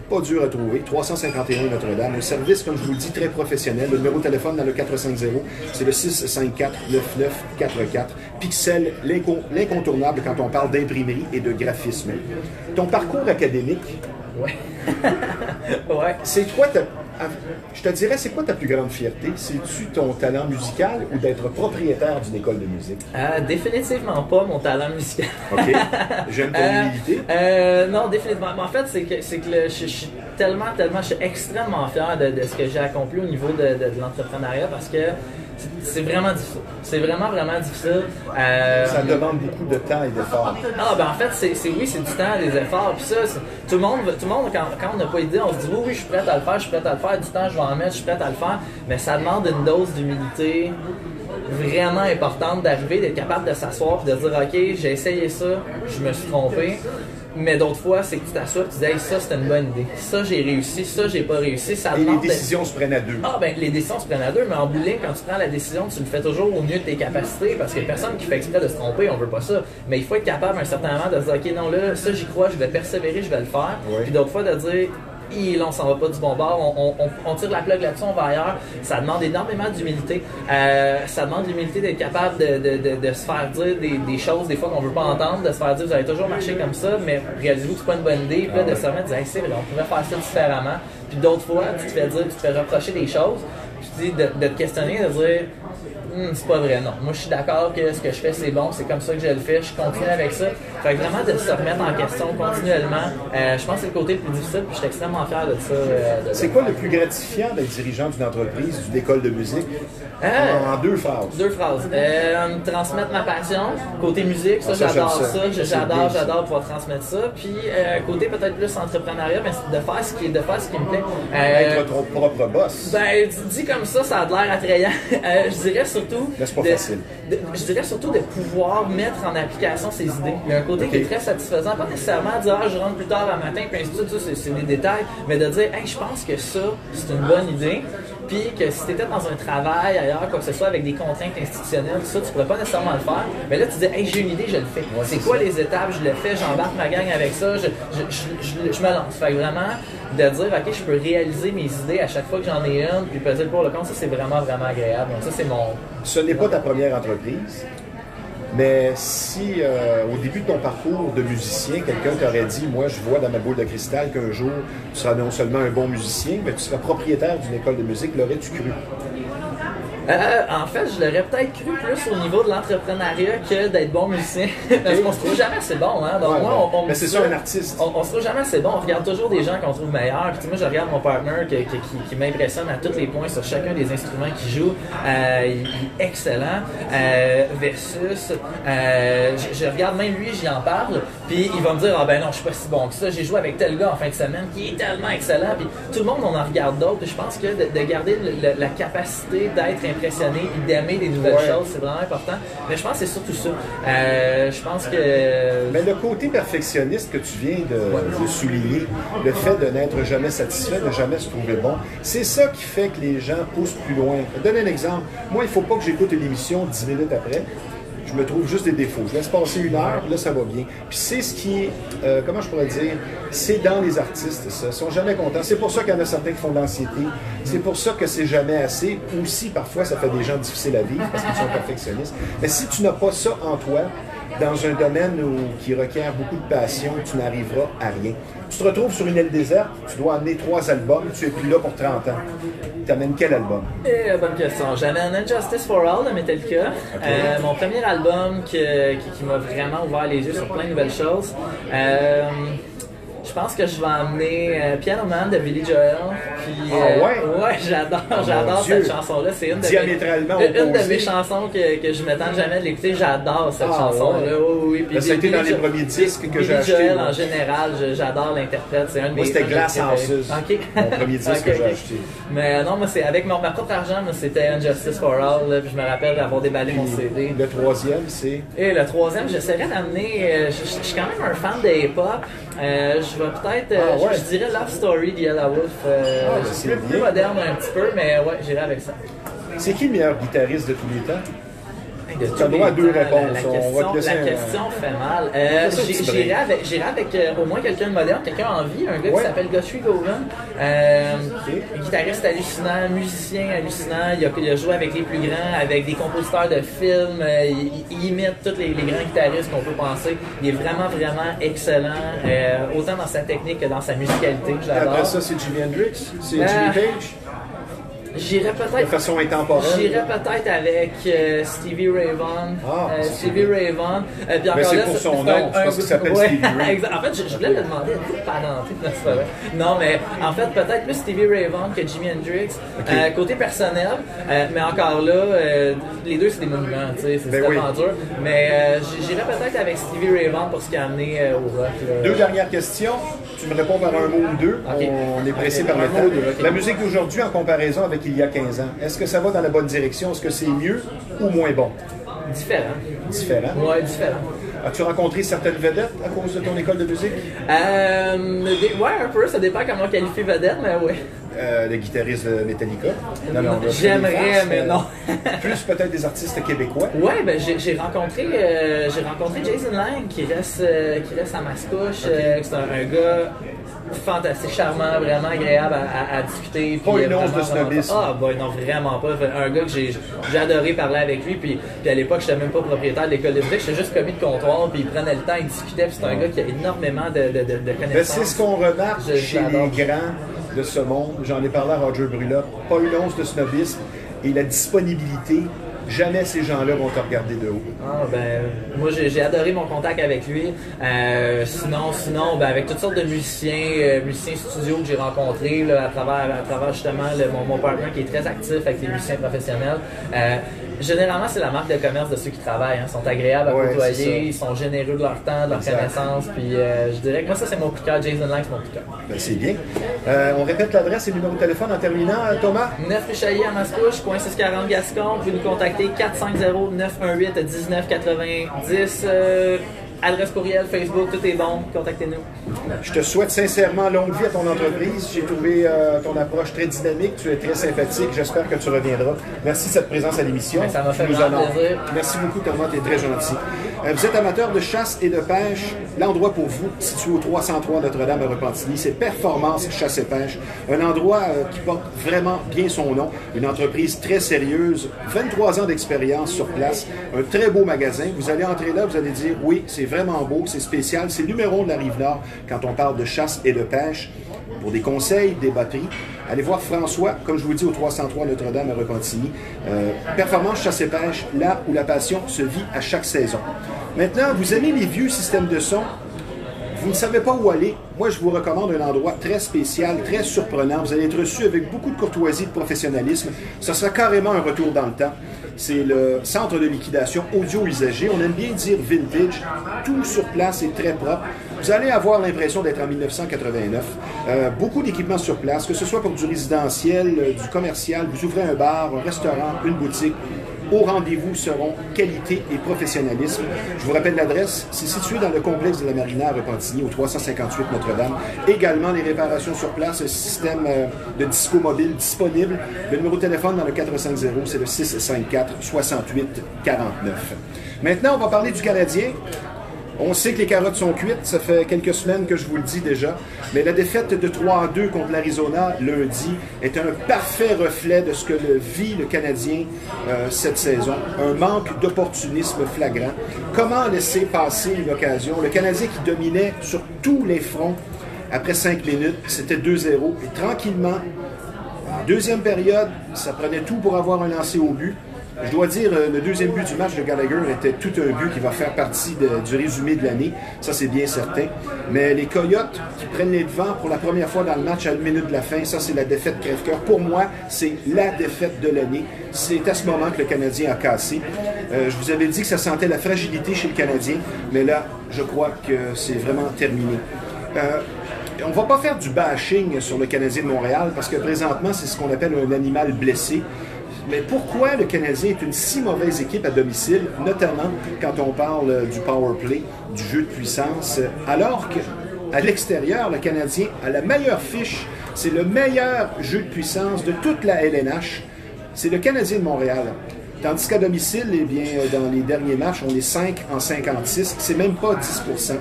Pas dur à trouver, 351 Notre-Dame, un service, comme je vous le dis, très professionnel. Le numéro de téléphone dans le 450, c'est le 654-9944. Pixel, l'incontournable quand on parle d'imprimerie et de graphisme. Ton parcours académique, c'est quoi je te dirais, c'est quoi ta plus grande fierté? C'est-tu ton talent musical ou d'être propriétaire d'une école de musique? Définitivement pas mon talent musical. OK. J'aime ton humilité. Non, définitivement. En fait, c'est que je suis je suis extrêmement fier de ce que j'ai accompli au niveau de l'entrepreneuriat parce que c'est vraiment difficile. C'est vraiment, vraiment difficile. Ça demande beaucoup de temps et d'efforts. Ah, ben en fait, oui, c'est du temps, des efforts. Puis ça, tout le monde quand on n'a pas idée, on se dit oui, je suis prêt à le faire, du temps, je vais en mettre, je suis prêt à le faire. Mais ça demande une dose d'humilité vraiment importante d'arriver, d'être capable de s'asseoir et de dire ok, j'ai essayé ça, je me suis trompé. Mais d'autres fois, c'est que tu t'assois et tu dis hey, ça c'était une bonne idée, ça j'ai réussi, ça j'ai pas réussi. Ça et les décisions se prennent à deux. Ah ben les décisions se prennent à deux, mais en bout de ligne, quand tu prends la décision, tu le fais toujours au mieux de tes capacités parce qu'il y a personne qui fait exprès de se tromper, on veut pas ça. Mais il faut être capable à un certain moment de dire ok non là, ça j'y crois, je vais persévérer, je vais le faire. Ouais. Puis d'autres fois de dire là, on s'en va pas du bon bord, on tire la plug là-dessus, on va ailleurs. Ça demande énormément d'humilité. Ça demande l'humilité d'être capable de se faire dire des choses des fois qu'on veut pas entendre, de se faire dire vous avez toujours marché comme ça, mais réalisez-vous que c'est pas une bonne idée. Puis là, de se remettre, de dire hey, c'est vrai, on pourrait faire ça différemment. Puis d'autres fois, tu te fais dire, tu te fais reprocher des choses, puis tu dis de te questionner, de dire c'est pas vrai, non. Moi, je suis d'accord que ce que je fais, c'est bon, c'est comme ça que je le fais, je continue avec ça. Fait que vraiment de se remettre en question continuellement, je pense que c'est le côté le plus difficile, puis je suis extrêmement fier de ça. C'est quoi le plus gratifiant d'être dirigeant d'une entreprise, d'une école de musique? En deux phrases. Deux phrases. Transmettre ma passion, côté musique, ça j'adore ça. J'adore pouvoir transmettre ça. Puis côté peut-être plus entrepreneuriat, mais de faire ce qui me plaît. Être ton propre boss. Ben, dit comme ça a de l'air attrayant. Je dirais surtout. Mais c'est pas facile. Je dirais surtout de pouvoir mettre en application ses idées. Il y a un côté qui est très satisfaisant, pas nécessairement dire je rentre plus tard le matin, puis ainsi de suite, ça c'est des détails, mais de dire hey, je pense que ça, c'est une bonne idée. Puis que si tu étais dans un travail ailleurs, quoi que ce soit, avec des contraintes institutionnelles, ça, tu pourrais pas nécessairement le faire. Mais là, tu dis, hey, j'ai une idée, je le fais. Ouais, c'est quoi les étapes? Je le fais, j'embarque ma gang avec ça, je me lance. Fait que vraiment, de dire, ok, je peux réaliser mes idées à chaque fois que j'en ai une, puis peser le pour le compte, ça, c'est vraiment, vraiment agréable. Donc, ça, c'est mon. Ce n'est pas ta première entreprise. Mais si, au début de ton parcours de musicien, quelqu'un t'aurait dit, moi, je vois dans ma boule de cristal qu'un jour, tu seras non seulement un bon musicien, mais tu seras propriétaire d'une école de musique, l'aurais-tu cru? En fait, je l'aurais peut-être cru plus au niveau de l'entrepreneuriat que d'être bon musicien. Parce qu'on se trouve jamais assez bon, hein. Donc, moi, mais c'est ça un artiste. On se trouve jamais assez bon. On regarde toujours des gens qu'on trouve meilleurs. Puis, moi, je regarde mon partner qui m'impressionne à tous les points sur chacun des instruments qu'il joue. Il est excellent. Versus, je regarde même lui, j'y en parle. Puis, il va me dire, ah ben non, je suis pas si bon que ça. J'ai joué avec tel gars en fin de semaine qui est tellement excellent. Puis, tout le monde, on en regarde d'autres. Puis, je pense que de garder la capacité d'être impressionné et d'aimer des nouvelles choses, c'est vraiment important. Mais je pense que c'est surtout ça. Je pense que... Mais le côté perfectionniste que tu viens de souligner, le fait de n'être jamais satisfait, de jamais se trouver bon, c'est ça qui fait que les gens poussent plus loin. Je vais donner un exemple. Moi, il ne faut pas que j'écoute une émission 10 minutes après. Je me trouve juste des défauts. Je laisse passer une heure, puis là, ça va bien. Puis c'est ce qui est, comment je pourrais dire, c'est dans les artistes, ça. Ils sont jamais contents. C'est pour ça qu'il y en a certains qui font de l'anxiété. C'est pour ça que c'est jamais assez. Aussi, parfois, ça fait des gens difficiles à vivre parce qu'ils sont perfectionnistes. Mais si tu n'as pas ça en toi, dans un domaine qui requiert beaucoup de passion, tu n'arriveras à rien. Tu te retrouves sur une île déserte, tu dois amener 3 albums, tu es plus là pour 30 ans. Tu amènes quel album? Bonne question. J'amène Injustice for All de Metallica. Okay. Mon premier album qui m'a vraiment ouvert les yeux sur plein de nouvelles choses. Je pense que je vais emmener Piano Man de Billy Joel. Puis, ouais, j'adore cette chanson-là. C'est une de mes chansons que je m'attends jamais de l'écouter. J'adore cette chanson-là. Oui. Puis ça a été dans les premiers disques que j'ai acheté. Billy Joel, en général, j'adore l'interprète. C'est un de mes. Moi, c'était Glass Houses. Mon premier disque que j'ai acheté. Mais non, moi, c'est avec ma propre argent. C'était Injustice for All. Puis je me rappelle d'avoir déballé mon CD. Le troisième, c'est. Et le troisième, j'essaierais d'amener. Je suis quand même un fan de hip-hop. Je vais peut-être, je dirais Love Story de Yellow Wolf. C'est plus moderne un petit peu, mais ouais, j'irai avec ça. C'est qui le meilleur guitariste de tous les temps? Tu as droit à 2 réponses. La question fait mal. J'irai avec au moins quelqu'un de moderne, quelqu'un en vie, un gars qui s'appelle Guthrie Govan. Guitariste hallucinant, musicien hallucinant. Il a joué avec les plus grands, avec des compositeurs de films. Il imite tous les grands guitaristes qu'on peut penser. Il est vraiment, vraiment excellent, autant dans sa technique que dans sa musicalité. Après ça, c'est Jimi Hendrix? C'est Jimmy Page? J'irais peut-être. De façon intemporelle. J'irais peut-être avec Stevie Ray Vaughan. Stevie Ray Vaughan. Mais c'est pour son nom, je pense qu'il s'appelle Stevie Ray. En fait, je voulais le demander. Non, mais en fait, peut-être plus Stevie Ray Vaughan que Jimi Hendrix. Côté personnel, mais encore là, les deux, c'est des monuments, tu sais, c'est tellement dur. Mais j'irais peut-être avec Stevie Ray Vaughan pour ce qui a amené au rock. Là. Deux dernières questions. Tu me réponds par un mot ou deux. Okay. On est pressé par le temps. Okay. La musique d'aujourd'hui en comparaison avec il y a 15 ans, est-ce que ça va dans la bonne direction? Est-ce que c'est mieux ou moins bon? Différent. Différent? Oui, différent. As-tu rencontré certaines vedettes à cause de ton école de musique? Ouais, un peu. Ça dépend comment on qualifie vedette, mais oui. Le guitariste de Metallica? Non, j'aimerais, mais non. Plus peut-être des artistes québécois? Oui, ben, j'ai rencontré Jason Lang qui reste à Mascouche. C'est un gars fantastique, charmant, vraiment agréable à discuter. Pas une once de snobisme. Ah, ben non, vraiment pas. Un gars que j'ai adoré parler avec lui. Puis à l'époque, je n'étais même pas propriétaire de l'école de musique. J'étais juste commis de comptoir. Puis il prenait le temps, il discutait. Puis c'est un gars qui a énormément de connaissances. Ben, c'est ce qu'on remarque chez les grands de ce monde. J'en ai parlé à Roger Brulotte. Pas une once de snobisme et la disponibilité. Jamais ces gens-là vont te regarder de haut. Ah, ben, moi, j'ai adoré mon contact avec lui. Sinon, ben, avec toutes sortes de musiciens studio que j'ai rencontrés là, à travers justement mon partenaire qui est très actif avec les musiciens professionnels. Généralement, c'est la marque de commerce de ceux qui travaillent. Ils sont agréables à côtoyer, ils sont généreux de leur temps, de leur connaissance. Puis je dirais que moi, ça, c'est mon coup de cœur. Jason Lang, c'est mon coup de cœur. Ben, c'est bien. On répète l'adresse et le numéro de téléphone en terminant, Thomas? 9 rue Chailly à Mascouche, coin 640 Gascon. Vous pouvez nous contacter 450-918-1990. Adresse courriel, Facebook, tout est bon. Contactez-nous. Je te souhaite sincèrement longue vie à ton entreprise. J'ai trouvé ton approche très dynamique. Tu es très sympathique. J'espère que tu reviendras. Merci de cette présence à l'émission. Ça m'a fait vraiment plaisir. Merci beaucoup, Thomas. Tu es très gentil. Vous êtes amateur de chasse et de pêche. L'endroit pour vous, situé au 303 Notre-Dame à Repentigny, c'est Performance Chasse et Pêche. Un endroit qui porte vraiment bien son nom. Une entreprise très sérieuse. 23 ans d'expérience sur place. Un très beau magasin. Vous allez entrer là, vous allez dire, oui, c'est vraiment beau, c'est spécial. C'est le numéro de la Rive-Nord quand on parle de chasse et de pêche. Pour des conseils, des batteries, allez voir François, comme je vous dis, au 303 Notre-Dame à Repentigny. Performance Chasse et Pêche, là où la passion se vit à chaque saison. Maintenant, vous aimez les vieux systèmes de son? Vous ne savez pas où aller? Moi, je vous recommande un endroit très spécial, très surprenant. Vous allez être reçu avec beaucoup de courtoisie et de professionnalisme. Ce sera carrément un retour dans le temps. C'est le centre de liquidation audio usagé. On aime bien dire vintage. Tout sur place est très propre. Vous allez avoir l'impression d'être en 1989. Beaucoup d'équipements sur place, que ce soit pour du résidentiel, du commercial. Vous ouvrez un bar, un restaurant, une boutique. Au rendez-vous seront qualité et professionnalisme. Je vous rappelle l'adresse, c'est situé dans le complexe de la Marina à Repentigny, au 358 Notre-Dame. Également, les réparations sur place, un système de disco mobile disponible. Le numéro de téléphone dans le 450, c'est le 654-68-49. Maintenant, on va parler du Canadien. On sait que les carottes sont cuites, ça fait quelques semaines que je vous le dis déjà, mais la défaite de 3-2 contre l'Arizona lundi est un parfait reflet de ce que vit le Canadien cette saison. Un manque d'opportunisme flagrant. Comment laisser passer une occasion? Le Canadien qui dominait sur tous les fronts après 5 minutes, c'était 2-0. Et tranquillement, en deuxième période, ça prenait tout pour avoir un lancer au but. Je dois dire, le deuxième but du match de Gallagher était tout un but qui va faire partie du résumé de l'année. Ça, c'est bien certain. Mais les Coyotes qui prennent les devants pour la première fois dans le match à une minute de la fin, ça, c'est la défaite crève-cœur. Pour moi, c'est la défaite de l'année. C'est à ce moment que le Canadien a cassé. Je vous avais dit que ça sentait la fragilité chez le Canadien, mais là, je crois que c'est vraiment terminé. On ne va pas faire du bashing sur le Canadien de Montréal parce que présentement, c'est ce qu'on appelle un animal blessé. Mais pourquoi le Canadien est une si mauvaise équipe à domicile, notamment quand on parle du power play, du jeu de puissance, alors qu'à l'extérieur, le Canadien a la meilleure fiche, c'est le meilleur jeu de puissance de toute la LNH, c'est le Canadien de Montréal. Tandis qu'à domicile, eh bien, dans les derniers matchs, on est 5 en 56, c'est même pas 10%.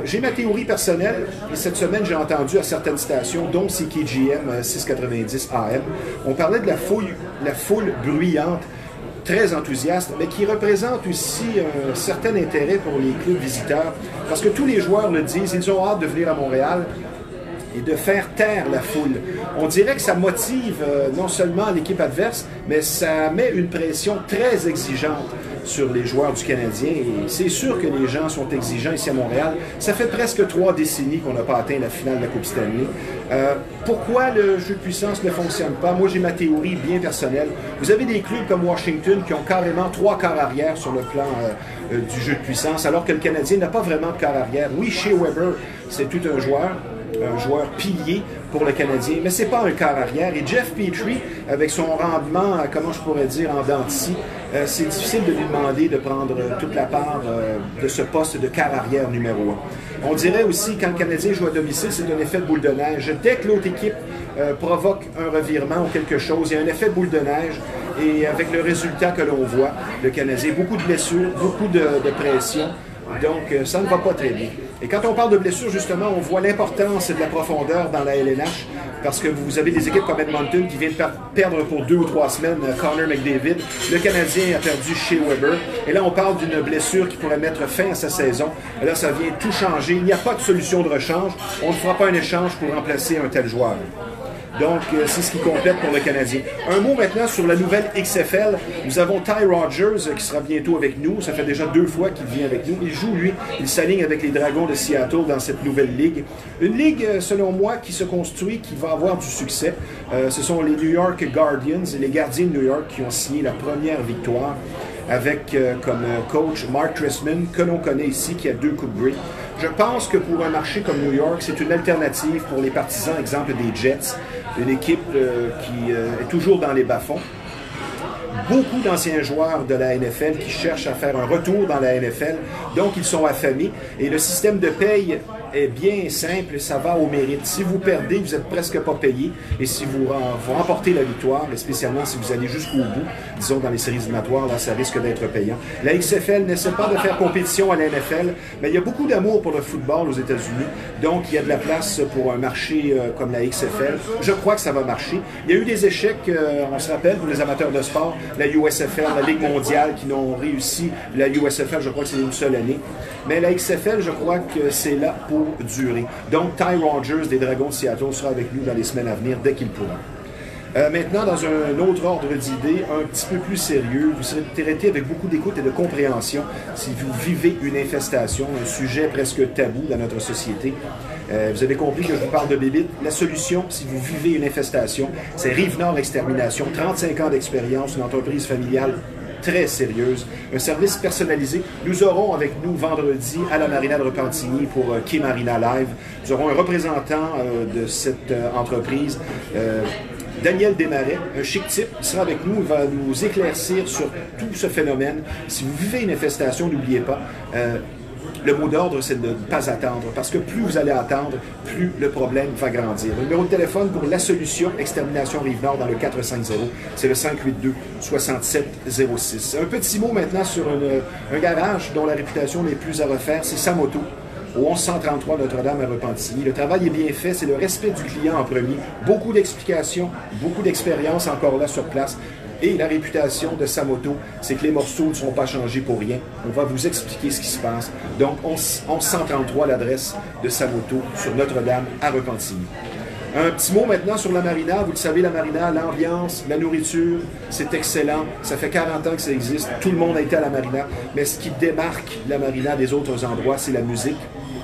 J'ai ma théorie personnelle, et cette semaine, j'ai entendu à certaines stations, dont CKGM 690 AM, on parlait de la foule bruyante, très enthousiaste, mais qui représente aussi un certain intérêt pour les clubs visiteurs, parce que tous les joueurs le disent, ils ont hâte de venir à Montréal. et de faire taire la foule. On dirait que ça motive non seulement l'équipe adverse, mais ça met une pression très exigeante sur les joueurs du Canadien. Et c'est sûr que les gens sont exigeants ici à Montréal. Ça fait presque 3 décennies qu'on n'a pas atteint la finale de la Coupe Stanley. Pourquoi le jeu de puissance ne fonctionne pas? Moi, j'ai ma théorie bien personnelle. Vous avez des clubs comme Washington qui ont carrément 3 quarts arrière sur le plan du jeu de puissance, alors que le Canadien n'a pas vraiment de quart arrière. Oui, Shea Weber, c'est tout un joueur pilier pour le Canadien, mais c'est pas un quart arrière. Et Jeff Petrie, avec son rendement, comment je pourrais dire, en dents de scie, c'est difficile de lui demander de prendre toute la part de ce poste de quart arrière numéro 1. On dirait aussi, quand le Canadien joue à domicile, c'est un effet de boule de neige. Dès que l'autre équipe provoque un revirement ou quelque chose, il y a un effet de boule de neige. Et avec le résultat que l'on voit, le Canadien, beaucoup de blessures, beaucoup de pression. Donc, ça ne va pas très bien. Et quand on parle de blessures, justement, on voit l'importance de la profondeur dans la LNH, parce que vous avez des équipes comme Edmonton qui viennent de perdre pour 2 ou 3 semaines Connor McDavid. Le Canadien a perdu Shea Weber. Et là, on parle d'une blessure qui pourrait mettre fin à sa saison. Et là, ça vient tout changer. Il n'y a pas de solution de rechange. On ne fera pas un échange pour remplacer un tel joueur. Donc, c'est ce qui complète pour le Canadien. Un mot maintenant sur la nouvelle XFL. Nous avons Ty Rogers qui sera bientôt avec nous. Ça fait déjà 2 fois qu'il vient avec nous. Il joue, lui, il s'aligne avec les Dragons de Seattle dans cette nouvelle ligue. Une ligue, selon moi, qui se construit, qui va avoir du succès. Ce sont les New York Guardians, les Gardiens de New York qui ont signé la première victoire avec comme coach Mark Trestman, que l'on connaît ici, qui a 2 Coupes Grey. Je pense que pour un marché comme New York, c'est une alternative pour les partisans, exemple des Jets, une équipe qui est toujours dans les bas-fonds. Beaucoup d'anciens joueurs de la NFL qui cherchent à faire un retour dans la NFL, donc ils sont affamés. Et le système de paye est bien simple et ça va au mérite. Si vous perdez, vous n'êtes presque pas payé. Et si vous remportez la victoire, et spécialement si vous allez jusqu'au bout, disons dans les séries éliminatoires, là, ça risque d'être payant. La XFL n'essaie pas de faire compétition à la NFL, mais il y a beaucoup d'amour pour le football aux États-Unis. Donc, il y a de la place pour un marché comme la XFL. Je crois que ça va marcher. Il y a eu des échecs, on se rappelle, pour les amateurs de sport, la USFL, la Ligue mondiale, qui n'ont réussi. La USFL, je crois que c'est une seule année. Mais la XFL, je crois que c'est là pour durer. Donc, Ty Rogers des Dragons de Seattle sera avec nous dans les semaines à venir, dès qu'il pourra. Maintenant, dans un autre ordre d'idées, un petit peu plus sérieux, vous serez traité avec beaucoup d'écoute et de compréhension si vous vivez une infestation, un sujet presque tabou dans notre société. Vous avez compris que je vous parle de bébites. La solution, si vous vivez une infestation, c'est Rive-Nord Extermination, 35 ans d'expérience, une entreprise familiale très sérieuse, un service personnalisé. Nous aurons avec nous vendredi à la Marina de Repentigny pour Quai Marina Live. Nous aurons un représentant de cette entreprise, Daniel Desmarais, un chic type, qui sera avec nous, il va nous éclaircir sur tout ce phénomène. Si vous vivez une infestation, n'oubliez pas, le mot d'ordre, c'est de ne pas attendre, parce que plus vous allez attendre, plus le problème va grandir. Le numéro de téléphone pour la solution Extermination Rive-Nord dans le 450, c'est le 582-6706. Un petit mot maintenant sur un garage dont la réputation n'est plus à refaire, c'est Samoto, au 1133 Notre-Dame à Repentigny. Le travail est bien fait, c'est le respect du client en premier. Beaucoup d'explications, beaucoup d'expérience encore là sur place. Et la réputation de Samoto, c'est que les morceaux ne seront pas changés pour rien. On va vous expliquer ce qui se passe. Donc, 1133, l'adresse de Samoto sur Notre-Dame à Repentigny. Un petit mot maintenant sur la Marina. Vous le savez, la Marina, l'ambiance, la nourriture, c'est excellent. Ça fait 40 ans que ça existe. Tout le monde a été à la Marina. Mais ce qui démarque la Marina des autres endroits, c'est la musique.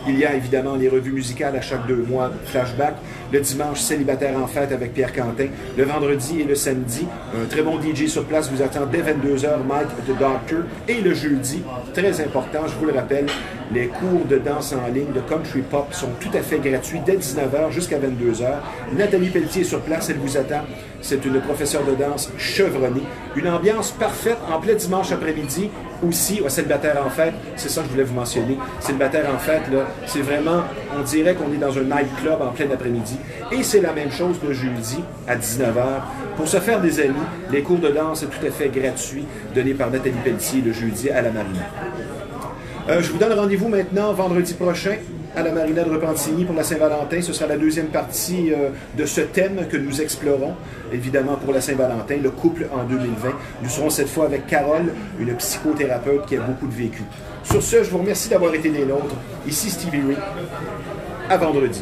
Il y a évidemment les revues musicales à chaque 2 mois, Flashback. Le dimanche, Célibataire en fête avec Pierre Quentin. Le vendredi et le samedi, un très bon DJ sur place vous attend dès 22h, Mike the Doctor. Et le jeudi, très important, je vous le rappelle, les cours de danse en ligne de Country Pop sont tout à fait gratuits dès 19h jusqu'à 22h. Nathalie Pelletier est sur place, elle vous attend. C'est une professeure de danse chevronnée. Une ambiance parfaite en plein dimanche après-midi. Aussi, au Célibataire en fête, c'est ça que je voulais vous mentionner. Célibataire en fête, là, c'est vraiment, on dirait qu'on est dans un nightclub en plein après-midi. Et c'est la même chose le jeudi à 19h. Pour se faire des amis, les cours de danse sont tout à fait gratuits, donnés par Nathalie Pelletier le jeudi à la Marina. Je vous donne rendez-vous maintenant vendredi prochain à la Marina de Repentigny pour la Saint-Valentin. Ce sera la deuxième partie de ce thème que nous explorons, évidemment pour la Saint-Valentin, le couple en 2020. Nous serons cette fois avec Carole, une psychothérapeute qui a beaucoup de vécu. Sur ce, je vous remercie d'avoir été des nôtres. Ici Stevie Ray. À vendredi.